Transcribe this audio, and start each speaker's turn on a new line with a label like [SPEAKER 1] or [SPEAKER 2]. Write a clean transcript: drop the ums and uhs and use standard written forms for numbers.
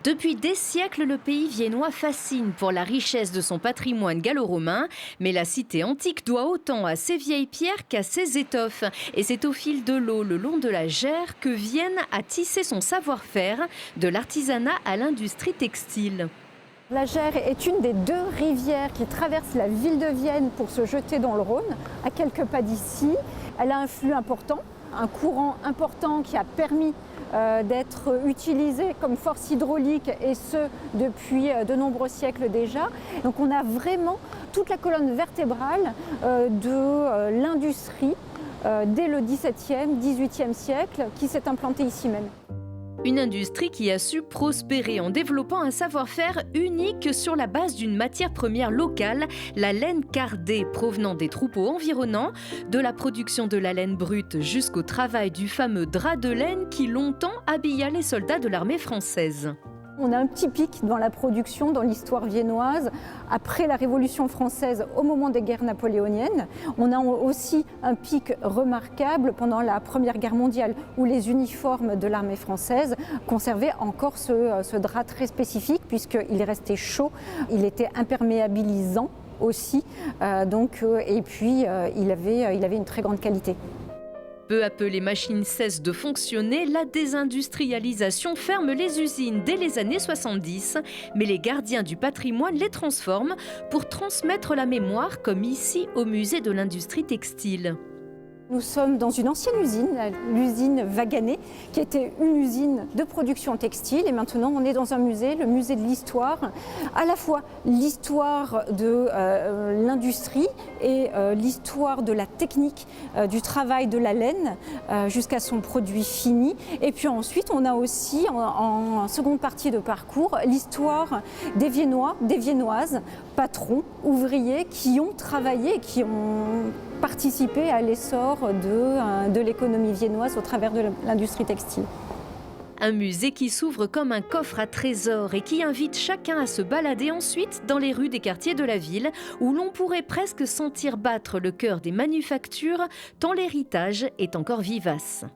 [SPEAKER 1] Depuis des siècles, le pays viennois fascine pour la richesse de son patrimoine gallo-romain. Mais la cité antique doit autant à ses vieilles pierres qu'à ses étoffes. Et c'est au fil de l'eau, le long de la Gers, que Vienne a tissé son savoir-faire, de l'artisanat à l'industrie textile.
[SPEAKER 2] La Gers est une des deux rivières qui traversent la ville de Vienne pour se jeter dans le Rhône, à quelques pas d'ici. Elle a un flux important, un courant important qui a permis d'être utilisé comme force hydraulique, et ce depuis de nombreux siècles déjà. Donc on a vraiment toute la colonne vertébrale de l'industrie dès le XVIIe, XVIIIe siècle qui s'est implantée ici même.
[SPEAKER 1] Une industrie qui a su prospérer en développant un savoir-faire unique sur la base d'une matière première locale, la laine cardée provenant des troupeaux environnants, de la production de la laine brute jusqu'au travail du fameux drap de laine qui longtemps habilla les soldats de l'armée française.
[SPEAKER 2] On a un petit pic dans la production, dans l'histoire viennoise, après la Révolution française, au moment des guerres napoléoniennes. On a aussi un pic remarquable pendant la Première Guerre mondiale, où les uniformes de l'armée française conservaient encore ce drap très spécifique, puisqu'il restait chaud, il était imperméabilisant aussi, et puis il avait une très grande qualité.
[SPEAKER 1] Peu à peu, les machines cessent de fonctionner, la désindustrialisation ferme les usines dès les années 70, mais les gardiens du patrimoine les transforment pour transmettre la mémoire, comme ici au musée de l'industrie textile.
[SPEAKER 2] Nous sommes dans une ancienne usine, l'usine Vaganet, qui était une usine de production textile, et maintenant on est dans un musée, le musée de l'histoire, à la fois l'histoire de l'industrie et l'histoire de la technique du travail de la laine jusqu'à son produit fini. Et puis ensuite on a aussi en seconde partie de parcours l'histoire des Viennois, des Viennoises, patrons, ouvriers qui ont travaillé, qui ont participé à l'essor de l'économie viennoise au travers de l'industrie textile.
[SPEAKER 1] Un musée qui s'ouvre comme un coffre à trésors et qui invite chacun à se balader ensuite dans les rues des quartiers de la ville, où l'on pourrait presque sentir battre le cœur des manufactures tant l'héritage est encore vivace.